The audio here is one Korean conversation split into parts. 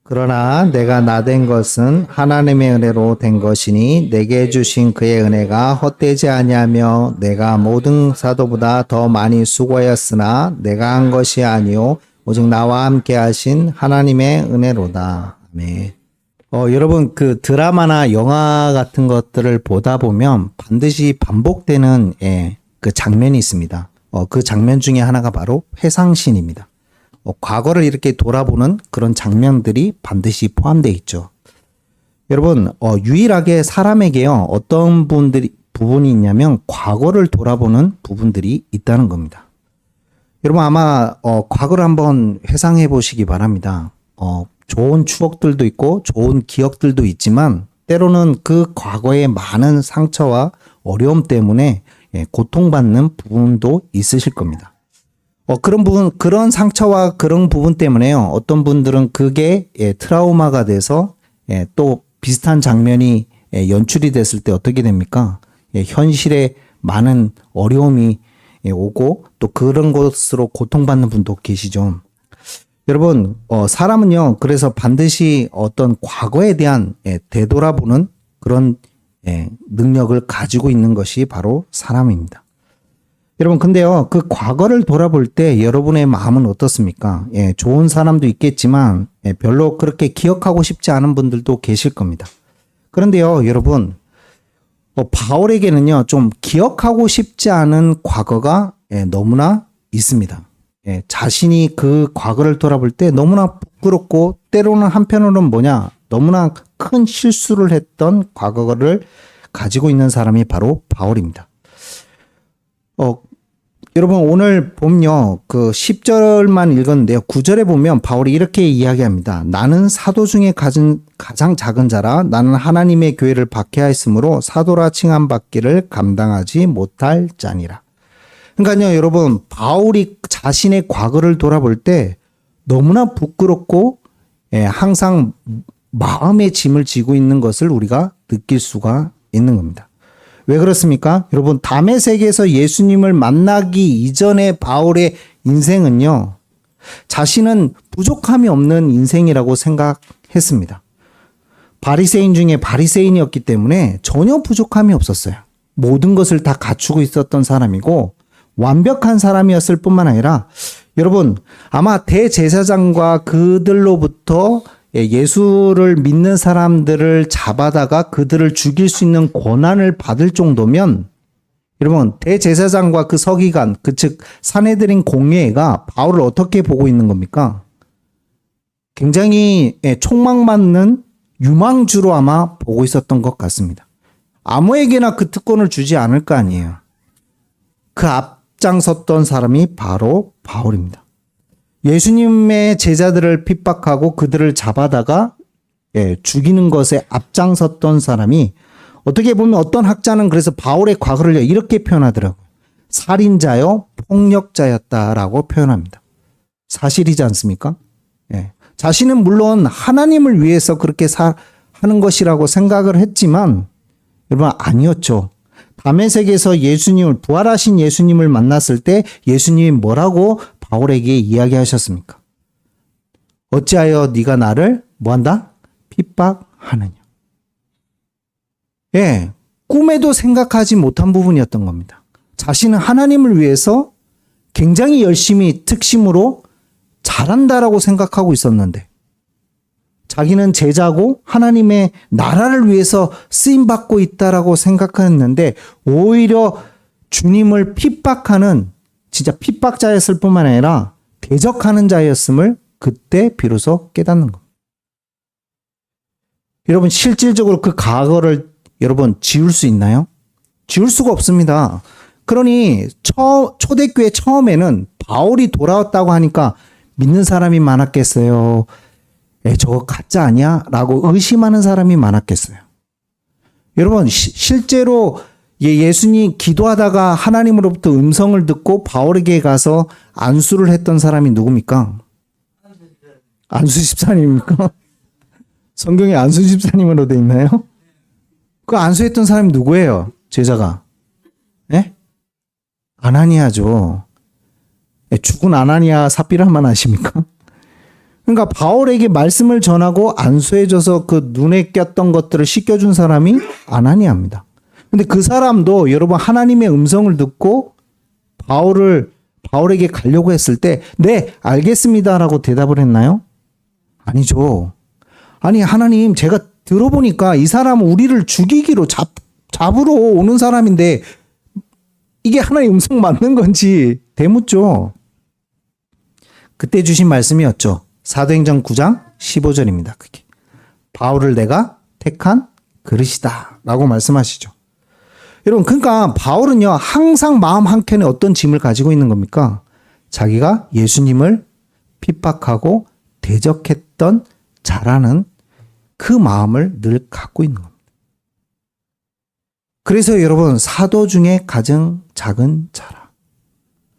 그러나 내가 나된 것은 하나님의 은혜로 된 것이니 내게 주신 그의 은혜가 헛되지 아니하며 내가 모든 사도보다 더 많이 수고하였으나 내가 한 것이 아니요 오직 나와 함께 하신 하나님의 은혜로다. 아멘. 여러분 그 드라마나 영화 같은 것들을 보다 보면 반드시 반복되는 그 장면이 있습니다. 그 장면 중에 하나가 바로 회상신입니다. 과거를 이렇게 돌아보는 그런 장면들이 반드시 포함되어 있죠. 여러분, 유일하게 사람에게요, 어떤 부분이 있냐면, 과거를 돌아보는 부분들이 있다는 겁니다. 여러분, 아마, 과거를 한번 회상해 보시기 바랍니다. 좋은 추억들도 있고, 좋은 기억들도 있지만, 때로는 그 과거의 많은 상처와 어려움 때문에 고통받는 부분도 있으실 겁니다. 그런 부분, 그런 상처와 그런 부분 때문에요. 어떤 분들은 그게 트라우마가 돼서 또 비슷한 장면이 연출이 됐을 때 어떻게 됩니까? 현실에 많은 어려움이 오고 또 그런 것으로 고통받는 분도 계시죠. 여러분, 사람은요, 그래서 반드시 어떤 과거에 대한 되돌아보는 그런 능력을 가지고 있는 것이 바로 사람입니다. 여러분, 근데요, 그 과거를 돌아볼 때 여러분의 마음은 어떻습니까? 좋은 사람도 있겠지만, 별로 그렇게 기억하고 싶지 않은 분들도 계실 겁니다. 그런데요, 여러분, 바울에게는요, 좀 기억하고 싶지 않은 과거가 너무나 있습니다. 자신이 그 과거를 돌아볼 때 너무나 부끄럽고, 때로는 한편으로는 너무나 큰 실수를 했던 과거를 가지고 있는 사람이 바로 바울입니다. 여러분 오늘 보면요. 그 10절만 읽었는데요. 9절에 보면 바울이 이렇게 이야기합니다. 나는 사도 중에 가장 작은 자라 나는 하나님의 교회를 박해하였으므로 사도라 칭함 받기를 감당하지 못할 자니라. 그러니까요. 여러분 바울이 자신의 과거를 돌아볼 때 너무나 부끄럽고 항상 마음의 짐을 지고 있는 것을 우리가 느낄 수가 있는 겁니다. 왜 그렇습니까? 여러분, 담의 세계에서 예수님을 만나기 이전의 바울의 인생은요, 자신은 부족함이 없는 인생이라고 생각했습니다. 바리새인 중에 바리새인이었기 때문에 전혀 부족함이 없었어요. 모든 것을 다 갖추고 있었던 사람이고, 완벽한 사람이었을 뿐만 아니라, 여러분, 아마 대제사장과 그들로부터 예수를 믿는 사람들을 잡아다가 그들을 죽일 수 있는 권한을 받을 정도면 여러분 대제사장과 그 서기관 즉 산헤드린 공회가 바울을 어떻게 보고 있는 겁니까? 굉장히 촉망받는 유망주로 아마 보고 있었던 것 같습니다. 아무에게나 그 특권을 주지 않을 거 아니에요. 그 앞장섰던 사람이 바로 바울입니다. 예수님의 제자들을 핍박하고 그들을 잡아다가 죽이는 것에 앞장섰던 사람이 어떻게 보면 어떤 학자는 그래서 바울의 과거를 이렇게 표현하더라고요. 살인자요, 폭력자였다라고 표현합니다. 사실이지 않습니까? 자신은 물론 하나님을 위해서 그렇게 하는 것이라고 생각을 했지만 여러분 아니었죠. 담의 세계에서 예수님을 부활하신 예수님을 만났을 때 예수님이 뭐라고 바울에게 이야기하셨습니까? 어찌하여 네가 나를 뭐한다? 핍박하느냐. 꿈에도 생각하지 못한 부분이었던 겁니다. 자신은 하나님을 위해서 굉장히 열심히 특심으로 잘한다라고 생각하고 있었는데 자기는 제자고 하나님의 나라를 위해서 쓰임받고 있다라고 생각했는데 오히려 주님을 핍박하는 진짜 핍박자였을 뿐만 아니라 대적하는 자였음을 그때 비로소 깨닫는 겁니다. 여러분 실질적으로 그 과거를 여러분 지울 수 있나요? 지울 수가 없습니다. 그러니 초대교회 처음에는 바울이 돌아왔다고 하니까 믿는 사람이 많았겠어요? 저거 가짜 아니야? 라고 의심하는 사람이 많았겠어요? 여러분 실제로 예수님 기도하다가 하나님으로부터 음성을 듣고 바울에게 가서 안수를 했던 사람이 누굽니까? 안수 집사님입니까? 성경에 안수 집사님으로 돼 있나요? 그 안수했던 사람이 누구예요? 제자가. 아나니아죠. 죽은 아나니아 삽비라만 아십니까? 그러니까 바울에게 말씀을 전하고 안수해줘서 그 눈에 꼈던 것들을 씻겨준 사람이 아나니아입니다. 근데 그 사람도 여러분 하나님의 음성을 듣고 바울에게 가려고 했을 때 네, 알겠습니다라고 대답을 했나요? 아니죠. 아니 하나님 제가 들어보니까 이 사람은 우리를 죽이기로 잡으러 오는 사람인데 이게 하나님의 음성 맞는 건지 되묻죠. 그때 주신 말씀이었죠. 사도행전 9장 15절입니다. 그게 바울을 내가 택한 그릇이다 라고 말씀하시죠. 여러분 그러니까 바울은요 항상 마음 한켠에 어떤 짐을 가지고 있는 겁니까? 자기가 예수님을 핍박하고 대적했던 자라는 그 마음을 늘 갖고 있는 겁니다. 그래서 여러분 사도 중에 가장 작은 자라.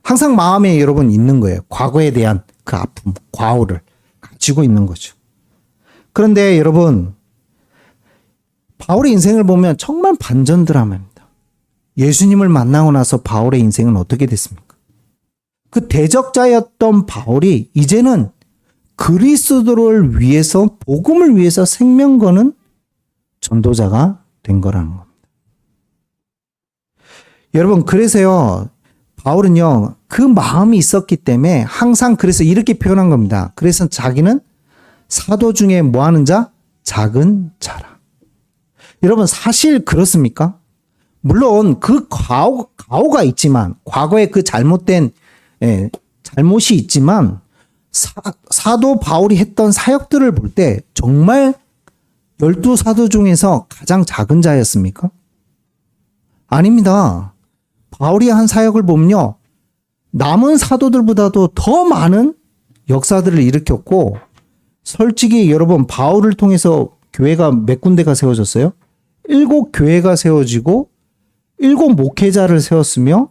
항상 마음에 여러분 있는 거예요. 과거에 대한 그 아픔, 과오를 가지고 있는 거죠. 그런데 여러분 바울의 인생을 보면 정말 반전 드라마입니다. 예수님을 만나고 나서 바울의 인생은 어떻게 됐습니까? 그 대적자였던 바울이 이제는 그리스도를 위해서 복음을 위해서 생명 거는 전도자가 된 거라는 겁니다. 여러분 그래서요 바울은요 그 마음이 있었기 때문에 항상 그래서 이렇게 표현한 겁니다. 그래서 자기는 사도 중에 뭐 하는 자? 작은 자라. 여러분 사실 그렇습니까? 물론 그 과오가 있지만 과거에 그 잘못된 잘못이 있지만 사도 바울이 했던 사역들을 볼 때 정말 12사도 중에서 가장 작은 자였습니까? 아닙니다. 바울이 한 사역을 보면요. 남은 사도들보다도 더 많은 역사들을 일으켰고 솔직히 여러분 바울을 통해서 교회가 몇 군데가 세워졌어요? 7교회가 세워지고 7 목회자를 세웠으며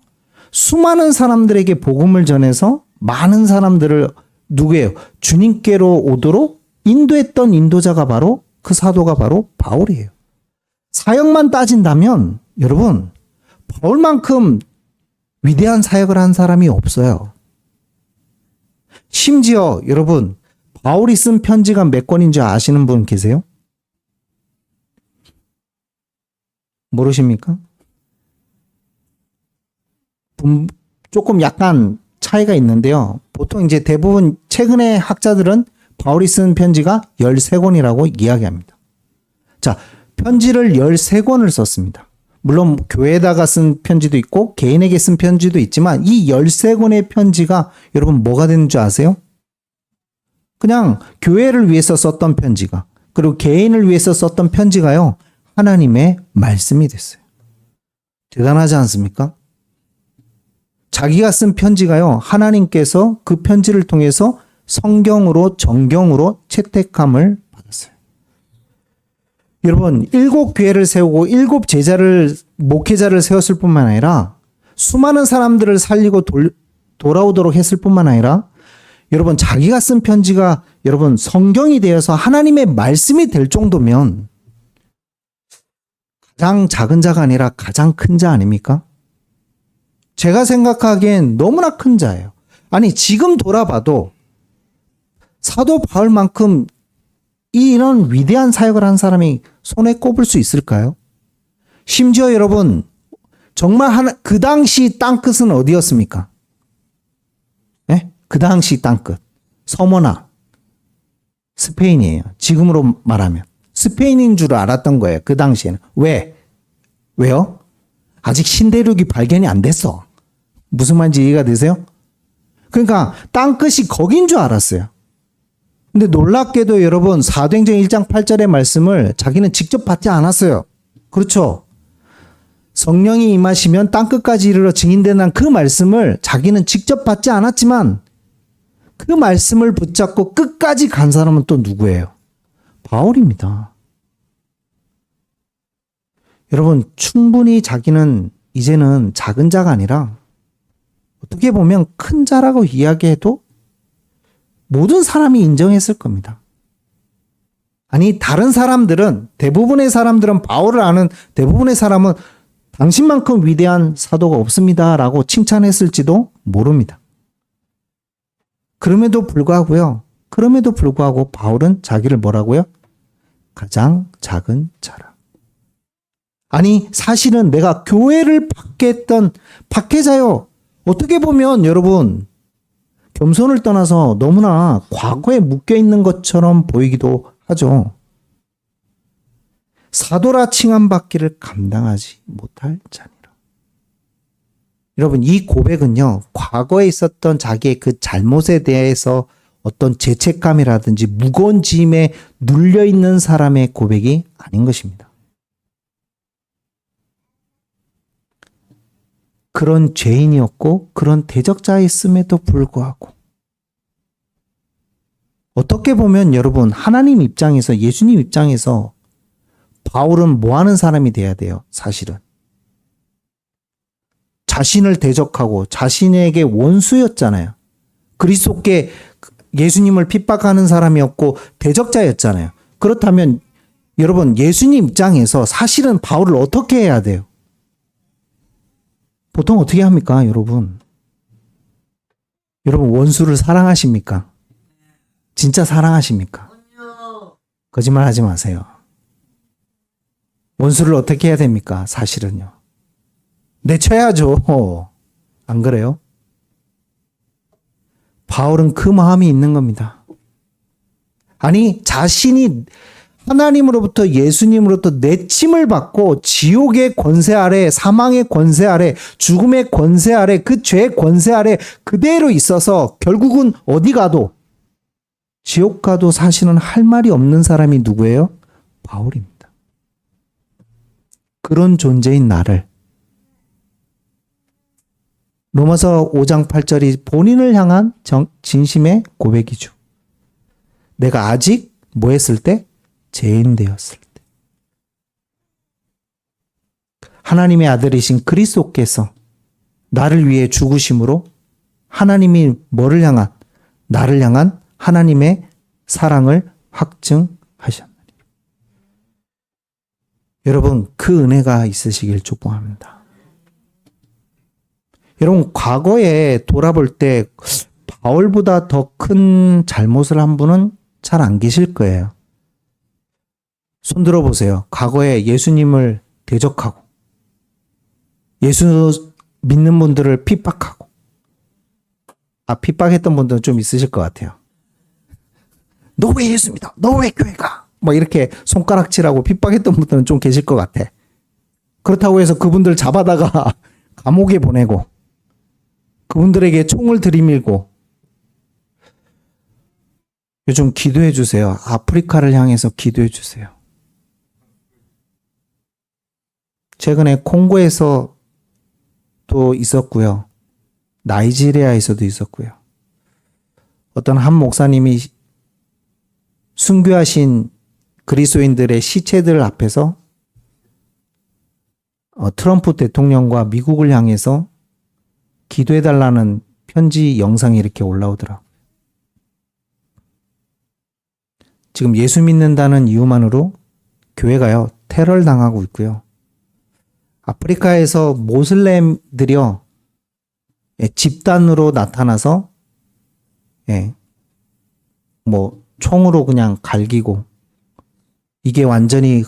수많은 사람들에게 복음을 전해서 많은 사람들을 누구예요? 주님께로 오도록 인도했던 인도자가 바로 그 사도가 바로 바울이에요. 사역만 따진다면 여러분 바울만큼 위대한 사역을 한 사람이 없어요. 심지어 여러분 바울이 쓴 편지가 몇 권인 줄 아시는 분 계세요? 모르십니까? 조금 약간 차이가 있는데요. 보통 이제 대부분 최근의 학자들은 바울이 쓴 편지가 13권이라고 이야기합니다. 자, 편지를 13권을 썼습니다. 물론 교회에다가 쓴 편지도 있고 개인에게 쓴 편지도 있지만 이 13권의 편지가 여러분 뭐가 되는 줄 아세요? 그냥 교회를 위해서 썼던 편지가 그리고 개인을 위해서 썼던 편지가요. 하나님의 말씀이 됐어요. 대단하지 않습니까? 자기가 쓴 편지가요. 하나님께서 그 편지를 통해서 성경으로 정경으로 채택함을 받았어요. 여러분 7교회를 세우고 7제자를 목회자를 세웠을 뿐만 아니라 수많은 사람들을 살리고 돌아오도록 했을 뿐만 아니라 여러분 자기가 쓴 편지가 여러분 성경이 되어서 하나님의 말씀이 될 정도면 가장 작은 자가 아니라 가장 큰 자 아닙니까? 제가 생각하기엔 너무나 큰 자예요. 아니 지금 돌아봐도 사도 바울만큼 이런 위대한 사역을 한 사람이 손에 꼽을 수 있을까요? 심지어 여러분 정말 그 당시 땅끝은 어디였습니까? 네? 그 당시 땅끝 서머나 스페인이에요. 지금으로 말하면 스페인인 줄 알았던 거예요. 그 당시에는. 왜요? 아직 신대륙이 발견이 안 됐어. 무슨 말인지 이해가 되세요? 그러니까 땅끝이 거긴 줄 알았어요. 근데 놀랍게도 여러분 사도행전 1장 8절의 말씀을 자기는 직접 받지 않았어요. 그렇죠? 성령이 임하시면 땅끝까지 이르러 증인되는 그 말씀을 자기는 직접 받지 않았지만 그 말씀을 붙잡고 끝까지 간 사람은 또 누구예요? 바울입니다. 여러분 충분히 자기는 이제는 작은 자가 아니라 어떻게 보면 큰 자라고 이야기해도 모든 사람이 인정했을 겁니다. 아니 다른 사람들은 대부분의 사람들은 바울을 아는 대부분의 사람은 당신만큼 위대한 사도가 없습니다 라고 칭찬했을지도 모릅니다. 그럼에도 불구하고요. 그럼에도 불구하고 바울은 자기를 뭐라고요? 가장 작은 자라. 아니, 사실은 내가 교회를 박해했던 박해자요. 어떻게 보면 여러분, 겸손을 떠나서 너무나 과거에 묶여 있는 것처럼 보이기도 하죠. 사도라 칭함받기를 감당하지 못할 자니라. 여러분, 이 고백은요, 과거에 있었던 자기의 그 잘못에 대해서 어떤 죄책감이라든지 무거운 짐에 눌려 있는 사람의 고백이 아닌 것입니다. 그런 죄인이었고 그런 대적자였음에도 불구하고 어떻게 보면 여러분, 하나님 입장에서, 예수님 입장에서 바울은 뭐 하는 사람이 돼야 돼요? 사실은 자신을 대적하고 자신에게 원수였잖아요. 그리스도께 예수님을 핍박하는 사람이었고 대적자였잖아요. 그렇다면 여러분, 예수님 입장에서 사실은 바울을 어떻게 해야 돼요? 보통 어떻게 합니까, 여러분? 여러분, 원수를 사랑하십니까? 진짜 사랑하십니까? 거짓말 하지 마세요. 원수를 어떻게 해야 됩니까? 사실은요. 내쳐야죠. 안 그래요? 바울은 그 마음이 있는 겁니다. 아니, 자신이 하나님으로부터, 예수님으로부터 내침을 받고 지옥의 권세 아래, 사망의 권세 아래, 죽음의 권세 아래, 그 죄의 권세 아래 그대로 있어서 결국은 어디 가도, 지옥 가도 사실은 할 말이 없는 사람이 누구예요? 바울입니다. 그런 존재인 나를, 로마서 5장 8절이 본인을 향한 진심의 고백이죠. 내가 아직 뭐 했을 때? 죄인 되었을 때. 하나님의 아들이신 그리스도께서 나를 위해 죽으심으로 하나님이 뭐를 향한? 나를 향한 하나님의 사랑을 확증하셨나니. 여러분, 그 은혜가 있으시길 축복합니다. 여러분, 과거에 돌아볼 때 바울보다 더 큰 잘못을 한 분은 잘 안 계실 거예요. 손 들어보세요. 과거에 예수님을 대적하고 예수 믿는 분들을 핍박하고, 핍박했던 분들은 좀 있으실 것 같아요. 너 왜 예수 믿어? 너 왜 교회 가? 뭐 이렇게 손가락질하고 핍박했던 분들은 좀 계실 것 같아. 그렇다고 해서 그분들 잡아다가 감옥에 보내고 그분들에게 총을 들이밀고. 요즘 기도해 주세요. 아프리카를 향해서 기도해 주세요. 최근에 콩고에서 또 있었고요. 나이지리아에서도 있었고요. 어떤 한 목사님이 순교하신 그리스도인들의 시체들 앞에서 트럼프 대통령과 미국을 향해서 기도해달라는 편지 영상이 이렇게 올라오더라고요. 지금 예수 믿는다는 이유만으로 교회가요, 테러를 당하고 있고요. 아프리카에서 모슬렘들이요, 집단으로 나타나서 뭐 총으로 그냥 갈기고, 이게 완전히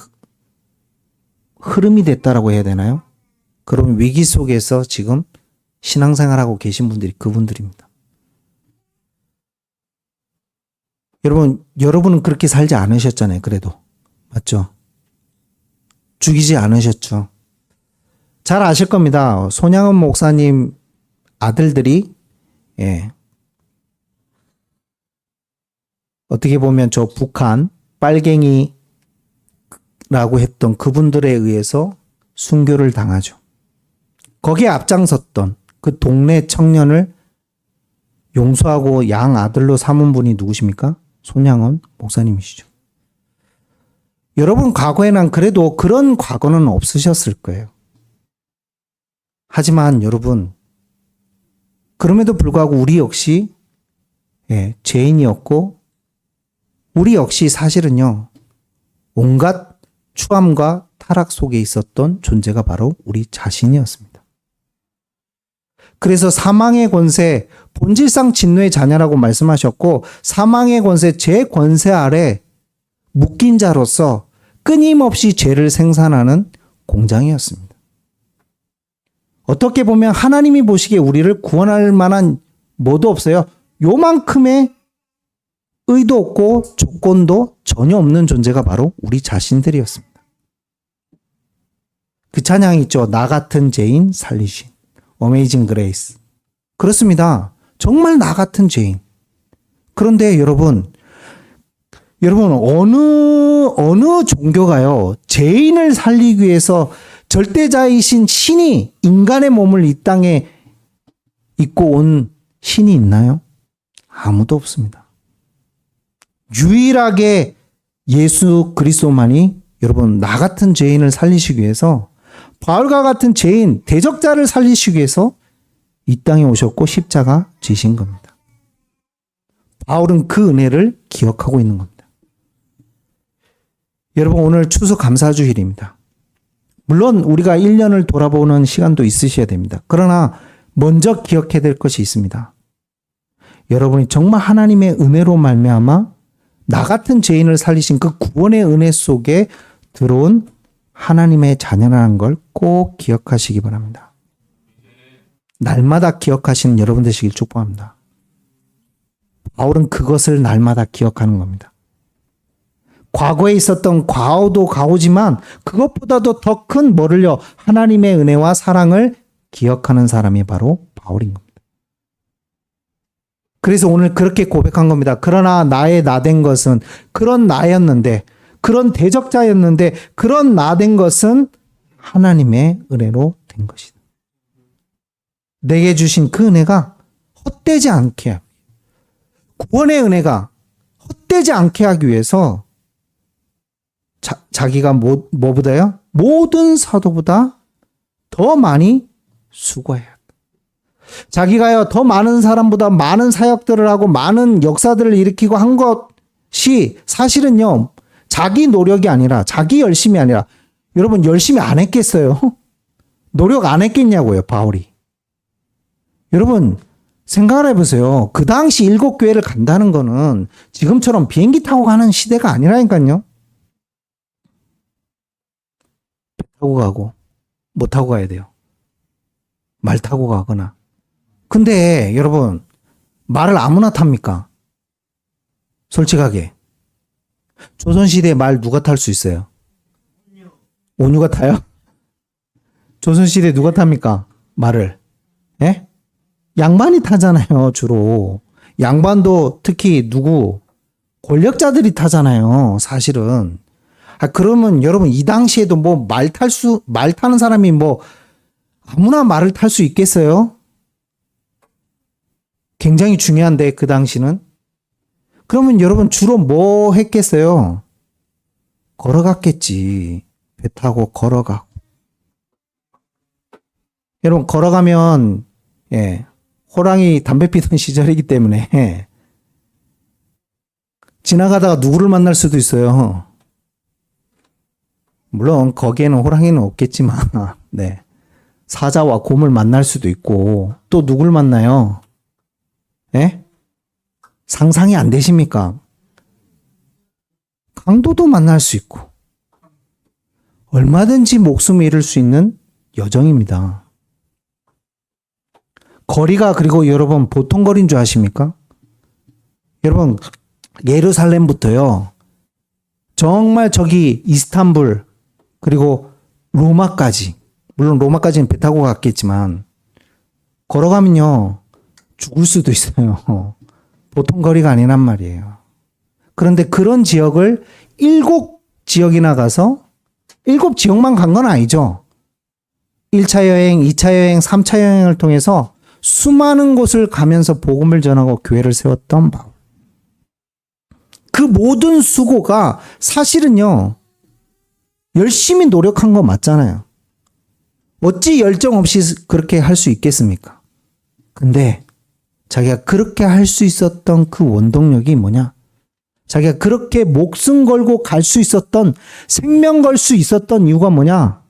흐름이 됐다라고 해야 되나요? 그런 위기 속에서 지금 신앙생활하고 계신 분들이 그분들입니다. 여러분은 그렇게 살지 않으셨잖아요. 그래도 맞죠? 죽이지 않으셨죠? 잘 아실 겁니다. 손양은 목사님 아들들이 어떻게 보면 저 북한 빨갱이라고 했던 그분들에 의해서 순교를 당하죠. 거기에 앞장섰던 그 동네 청년을 용서하고 양 아들로 삼은 분이 누구십니까? 손양원 목사님이시죠. 여러분, 과거에는 그래도 그런 과거는 없으셨을 거예요. 하지만 여러분, 그럼에도 불구하고 우리 역시 죄인이었고, 우리 역시 사실은요, 온갖 추함과 타락 속에 있었던 존재가 바로 우리 자신이었습니다. 그래서 사망의 권세, 본질상 진노의 자녀라고 말씀하셨고 사망의 권세, 제 권세 아래 묶인 자로서 끊임없이 죄를 생산하는 공장이었습니다. 어떻게 보면 하나님이 보시기에 우리를 구원할 만한 뭐도 없어요. 요만큼의 의도 없고 조건도 전혀 없는 존재가 바로 우리 자신들이었습니다. 그 찬양이 있죠. 나 같은 죄인 살리신. 어메이징 그레이스. 그렇습니다. 정말 나 같은 죄인. 그런데 여러분 어느 종교가요, 죄인을 살리기 위해서 절대자이신 신이 인간의 몸을 이 땅에 입고 온 신이 있나요? 아무도 없습니다. 유일하게 예수 그리스도만이 여러분 나 같은 죄인을 살리시기 위해서, 바울과 같은 죄인 대적자를 살리시기 위해서 이 땅에 오셨고 십자가 지신 겁니다. 바울은 그 은혜를 기억하고 있는 겁니다. 여러분 오늘 추수감사주일입니다. 물론 우리가 1년을 돌아보는 시간도 있으셔야 됩니다. 그러나 먼저 기억해야 될 것이 있습니다. 여러분이 정말 하나님의 은혜로 말미암아 나 같은 죄인을 살리신 그 구원의 은혜 속에 들어온 하나님의 자녀라는 걸 꼭 기억하시기 바랍니다. 날마다 기억하시는 여러분 되시길 축복합니다. 바울은 그것을 날마다 기억하는 겁니다. 과거에 있었던 과오도 과오지만 그것보다도 더 큰 뭐를요? 하나님의 은혜와 사랑을 기억하는 사람이 바로 바울인 겁니다. 그래서 오늘 그렇게 고백한 겁니다. 그러나 나의 나된 것은, 그런 나였는데, 그런 대적자였는데, 그런 나된 것은 하나님의 은혜로 된 것이다. 내게 주신 그 은혜가 헛되지 않게 합니다. 구원의 은혜가 헛되지 않게 하기 위해서 자기가 뭐보다요? 모든 사도보다 더 많이 수고해야 합니다. 자기가요 더 많은 사람보다 많은 사역들을 하고 많은 역사들을 일으키고 한 것이 사실은요 자기 노력이 아니라, 자기 열심이 아니라, 여러분 열심히 안 했겠어요? 노력 안 했겠냐고요, 바울이. 여러분 생각을 해보세요. 그 당시 7교회를 간다는 거는 지금처럼 비행기 타고 가는 시대가 아니라니까요. 배 타고 가고 뭐 타고 가야 돼요? 말 타고 가거나. 근데 여러분 말을 아무나 탑니까? 솔직하게 조선시대에 말 누가 탈 수 있어요? 온유가 타요? 조선시대에 누가 탑니까? 말을. 예? 양반이 타잖아요, 주로. 양반도 특히 누구? 권력자들이 타잖아요, 사실은. 그러면 여러분 이 당시에도 뭐 말 타는 사람이 뭐 아무나 말을 탈 수 있겠어요? 굉장히 중요한데 그 당시는. 그러면 여러분 주로 뭐 했겠어요? 걸어갔겠지. 배 타고 걸어가고. 여러분 걸어가면 호랑이 담배 피던 시절이기 때문에 지나가다가 누구를 만날 수도 있어요. 물론 거기에는 호랑이는 없겠지만 네. 사자와 곰을 만날 수도 있고, 또 누굴 만나요? 예? 상상이 안 되십니까? 강도도 만날 수 있고, 얼마든지 목숨을 잃을 수 있는 여정입니다. 거리가, 그리고 여러분 보통 거리인 줄 아십니까? 여러분 예루살렘부터요 정말 저기 이스탄불 그리고 로마까지, 물론 로마까지는 배 타고 갔겠지만 걸어가면요 죽을 수도 있어요. 보통 거리가 아니란 말이에요. 그런데 그런 지역을 7지역이나 가서 7지역만 간 건 아니죠. 1차 여행, 2차 여행, 3차 여행을 통해서 수많은 곳을 가면서 복음을 전하고 교회를 세웠던 바울. 그 모든 수고가 사실은요 열심히 노력한 거 맞잖아요. 어찌 열정 없이 그렇게 할 수 있겠습니까? 근데 자기가 그렇게 할 수 있었던 그 원동력이 뭐냐? 자기가 그렇게 목숨 걸고 갈 수 있었던, 생명 걸 수 있었던 이유가 뭐냐?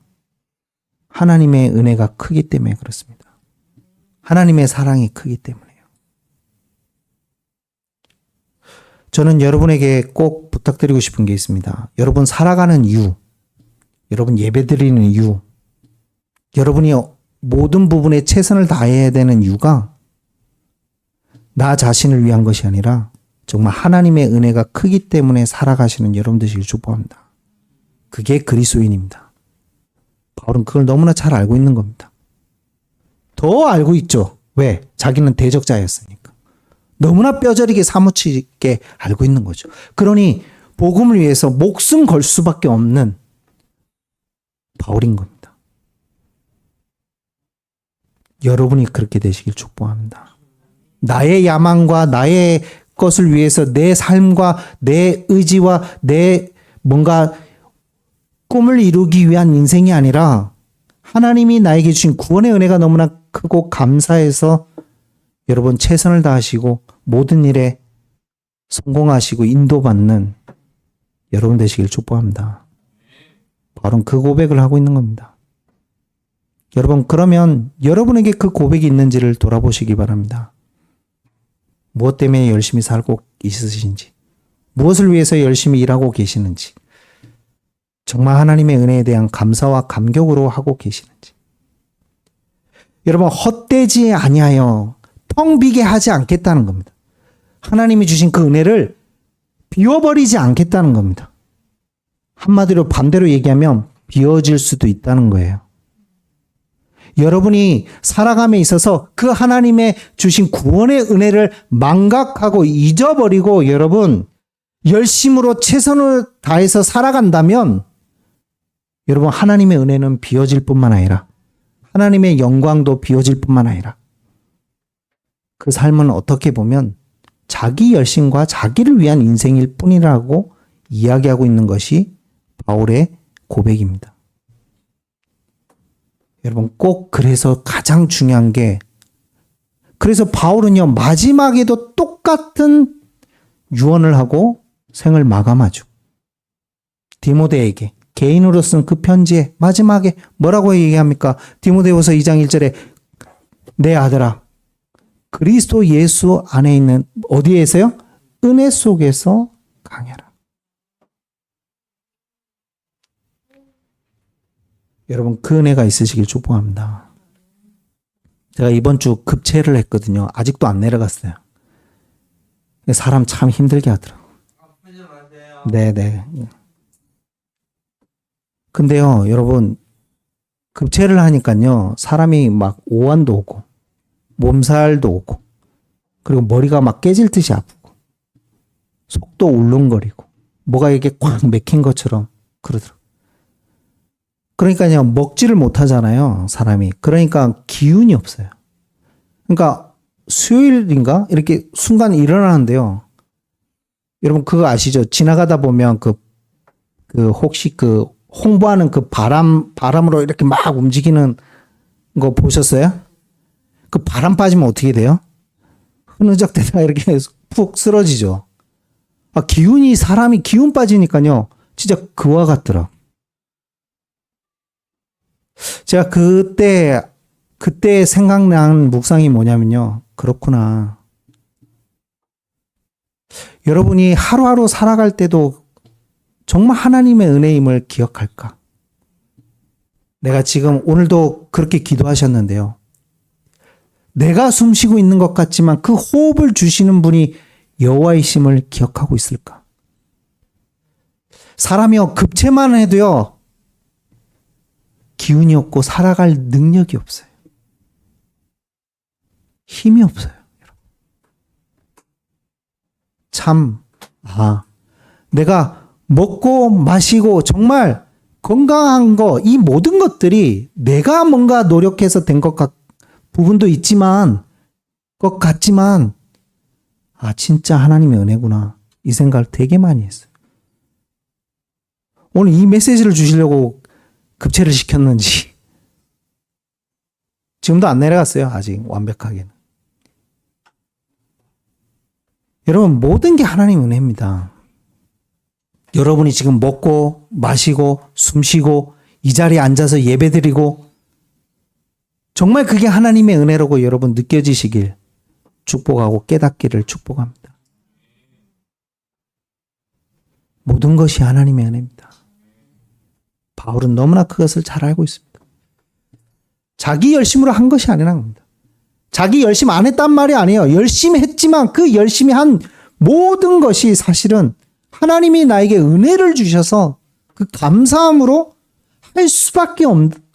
하나님의 은혜가 크기 때문에 그렇습니다. 하나님의 사랑이 크기 때문에요. 저는 여러분에게 꼭 부탁드리고 싶은 게 있습니다. 여러분 살아가는 이유, 여러분 예배드리는 이유, 여러분이 모든 부분에 최선을 다해야 되는 이유가 나 자신을 위한 것이 아니라 정말 하나님의 은혜가 크기 때문에 살아가시는 여러분 되시길 축복합니다. 그게 그리스도인입니다. 바울은 그걸 너무나 잘 알고 있는 겁니다. 더 알고 있죠. 왜? 자기는 대적자였으니까. 너무나 뼈저리게 사무치게 알고 있는 거죠. 그러니 복음을 위해서 목숨 걸 수밖에 없는 바울인 겁니다. 여러분이 그렇게 되시길 축복합니다. 나의 야망과 나의 것을 위해서 내 삶과 내 의지와 내 뭔가 꿈을 이루기 위한 인생이 아니라 하나님이 나에게 주신 구원의 은혜가 너무나 크고 감사해서 여러분 최선을 다하시고 모든 일에 성공하시고 인도받는 여러분 되시길 축복합니다. 바로 그 고백을 하고 있는 겁니다. 여러분 그러면 여러분에게 그 고백이 있는지를 돌아보시기 바랍니다. 무엇 때문에 열심히 살고 있으신지, 무엇을 위해서 열심히 일하고 계시는지, 정말 하나님의 은혜에 대한 감사와 감격으로 하고 계시는지. 여러분 헛되지 아니하여 텅 비게 하지 않겠다는 겁니다. 하나님이 주신 그 은혜를 비워버리지 않겠다는 겁니다. 한마디로 반대로 얘기하면 비워질 수도 있다는 거예요. 여러분이 살아감에 있어서 그 하나님의 주신 구원의 은혜를 망각하고 잊어버리고 여러분 열심으로 최선을 다해서 살아간다면 여러분 하나님의 은혜는 비워질 뿐만 아니라 하나님의 영광도 비워질 뿐만 아니라 그 삶은 어떻게 보면 자기 열심과 자기를 위한 인생일 뿐이라고 이야기하고 있는 것이 바울의 고백입니다. 여러분 꼭 그래서 가장 중요한 게 그래서 바울은요 마지막에도 똑같은 유언을 하고 생을 마감하죠. 디모데에게 개인으로 쓴 그 편지에 마지막에 뭐라고 얘기합니까? 디모데후서 2장 1절에 내 아들아 그리스도 예수 안에 있는 어디에서요? 은혜 속에서 강해라. 여러분 그 은혜가 있으시길 축복합니다. 제가 이번 주 급체를 했거든요. 아직도 안 내려갔어요. 사람 참 힘들게 하더라고요. 네네. 근데요 여러분 급체를 하니까요 사람이 막 오한도 오고 몸살도 오고 그리고 머리가 막 깨질 듯이 아프고 속도 울렁거리고 뭐가 이렇게 꽉 맥힌 것처럼 그러더라고요. 그러니까요 먹지를 못하잖아요 사람이. 그러니까 기운이 없어요. 그러니까 수요일인가 이렇게 순간 일어나는데요. 여러분 그거 아시죠? 지나가다 보면 그 혹시 그 홍보하는 그 바람으로 이렇게 막 움직이는 거 보셨어요? 그 바람 빠지면 어떻게 돼요? 흐느적대다가 이렇게 푹 쓰러지죠. 사람이 기운 빠지니까요. 진짜 그와 같더라. 제가 그때 생각난 묵상이 뭐냐면요. 그렇구나. 여러분이 하루하루 살아갈 때도 정말 하나님의 은혜임을 기억할까? 내가 지금 오늘도 그렇게 기도하셨는데요. 내가 숨쉬고 있는 것 같지만 그 호흡을 주시는 분이 여호와이심을 기억하고 있을까? 사람이요 급체만 해도요 기운이 없고 살아갈 능력이 없어요. 힘이 없어요. 참, 내가 먹고 마시고 정말 건강한 거, 이 모든 것들이 내가 뭔가 노력해서 된 부분도 있지만, 것 같지만, 진짜 하나님의 은혜구나. 이 생각을 되게 많이 했어요. 오늘 이 메시지를 주시려고 급체를 시켰는지, 지금도 안 내려갔어요. 아직 완벽하게는. 여러분, 모든 게 하나님 은혜입니다. 여러분이 지금 먹고, 마시고, 숨쉬고, 이 자리에 앉아서 예배드리고, 정말 그게 하나님의 은혜라고 여러분 느껴지시길 축복하고 깨닫기를 축복합니다. 모든 것이 하나님의 은혜입니다. 바울은 너무나 그것을 잘 알고 있습니다. 자기 열심으로 한 것이 아니라는 겁니다. 자기 열심 안 했단 말이 아니에요. 열심히 했지만 그 열심히 한 모든 것이 사실은 하나님이 나에게 은혜를 주셔서 그 감사함으로 할 수밖에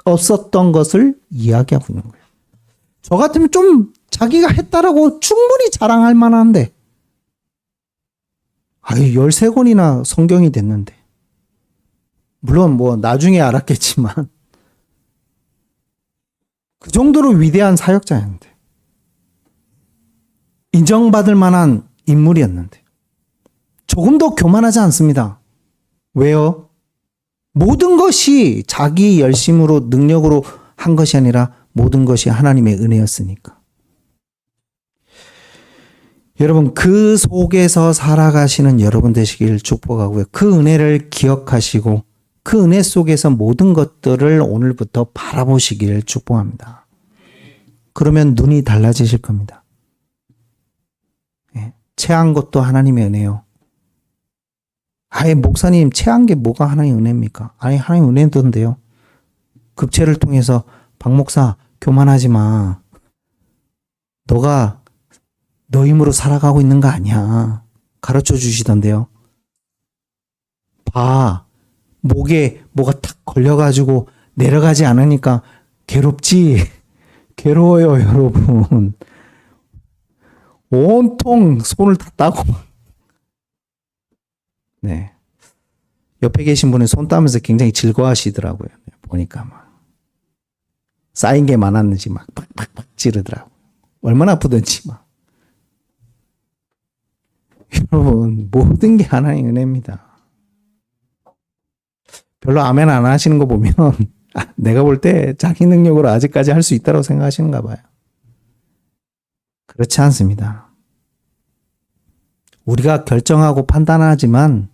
없었던 것을 이야기하고 있는 거예요. 저 같으면 좀 자기가 했다라고 충분히 자랑할 만한데, 13권이나 성경이 됐는데, 물론 뭐 나중에 알았겠지만, 그 정도로 위대한 사역자였는데, 인정받을 만한 인물이었는데, 조금 더 교만하지 않습니다. 왜요? 모든 것이 자기 열심으로 능력으로 한 것이 아니라 모든 것이 하나님의 은혜였으니까. 여러분, 그 속에서 살아가시는 여러분 되시길 축복하고요. 그 은혜를 기억하시고 그 은혜 속에서 모든 것들을 오늘부터 바라보시길 축복합니다. 그러면 눈이 달라지실 겁니다. 체한 것도 하나님의 은혜요. 목사님, 체한 게 뭐가 하나님의 은혜입니까? 하나님의 은혜던데요. 급체를 통해서 박 목사, 교만하지 마. 너가 너 힘으로 살아가고 있는 거 아니야. 가르쳐 주시던데요. 봐. 목에 뭐가 탁 걸려가지고 내려가지 않으니까 괴롭지. 괴로워요, 여러분. 온통 손을 다 따고. 네. 옆에 계신 분은 손 따면서 굉장히 즐거워하시더라고요. 보니까 막. 쌓인 게 많았는지 막 팍팍팍 찌르더라고요. 얼마나 아프든지 막. 여러분, 모든 게 하나님의 은혜입니다. 별로 아멘 안 하시는 거 보면 내가 볼 때 자기 능력으로 아직까지 할 수 있다고 생각하시는가 봐요. 그렇지 않습니다. 우리가 결정하고 판단하지만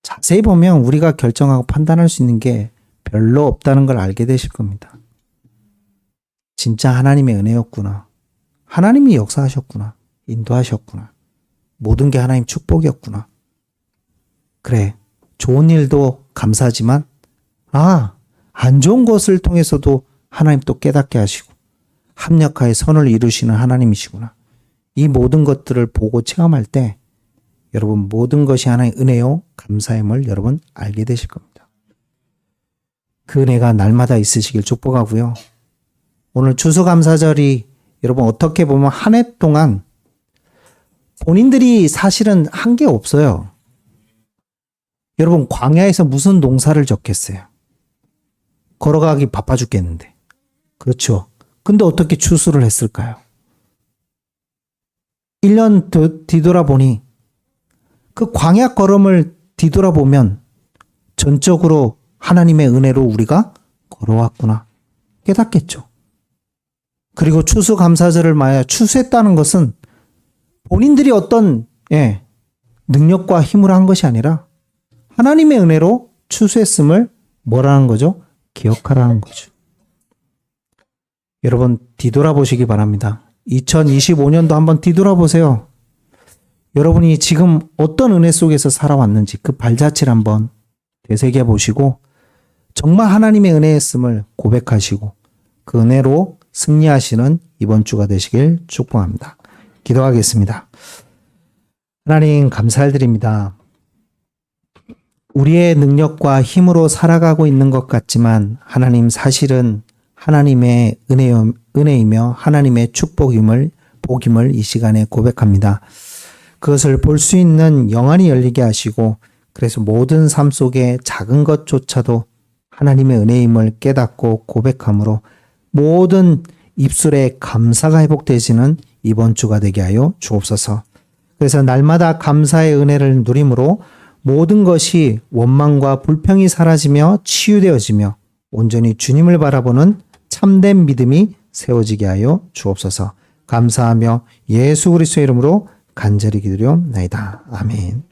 자세히 보면 우리가 결정하고 판단할 수 있는 게 별로 없다는 걸 알게 되실 겁니다. 진짜 하나님의 은혜였구나. 하나님이 역사하셨구나. 인도하셨구나. 모든 게 하나님 축복이었구나. 그래, 좋은 일도 감사하지만 안 좋은 것을 통해서도 하나님 또 깨닫게 하시고 합력하여 선을 이루시는 하나님이시구나. 이 모든 것들을 보고 체험할 때 여러분 모든 것이 하나님의 은혜요 감사임을 여러분 알게 되실 겁니다. 그 은혜가 날마다 있으시길 축복하고요. 오늘 추수감사절이 여러분 어떻게 보면 한 해 동안 본인들이 사실은 한 게 없어요. 여러분 광야에서 무슨 농사를 졌겠어요? 걸어가기 바빠 죽겠는데. 그렇죠. 근데 어떻게 추수를 했을까요? 1년 뒤돌아보니 그 광야 걸음을 뒤돌아보면 전적으로 하나님의 은혜로 우리가 걸어왔구나 깨닫겠죠. 그리고 추수감사절을 맞아 추수했다는 것은 본인들이 어떤 능력과 힘으로 한 것이 아니라 하나님의 은혜로 추수했음을 뭐라는 거죠? 기억하라는 거죠. 여러분 뒤돌아보시기 바랍니다. 2025년도 한번 뒤돌아보세요. 여러분이 지금 어떤 은혜 속에서 살아왔는지 그 발자취를 한번 되새겨 보시고 정말 하나님의 은혜였음을 고백하시고 그 은혜로 승리하시는 이번 주가 되시길 축복합니다. 기도하겠습니다. 하나님 감사드립니다. 우리의 능력과 힘으로 살아가고 있는 것 같지만 하나님 사실은 하나님의 은혜이며 하나님의 축복임을 복임을 이 시간에 고백합니다. 그것을 볼 수 있는 영안이 열리게 하시고 그래서 모든 삶 속에 작은 것조차도 하나님의 은혜임을 깨닫고 고백함으로 모든 입술에 감사가 회복되시는 이번 주가 되게 하여 주옵소서. 그래서 날마다 감사의 은혜를 누림으로 모든 것이 원망과 불평이 사라지며 치유되어지며 온전히 주님을 바라보는 참된 믿음이 세워지게 하여 주옵소서. 감사하며 예수 그리스도의 이름으로 간절히 기도리옵나이다. 아멘.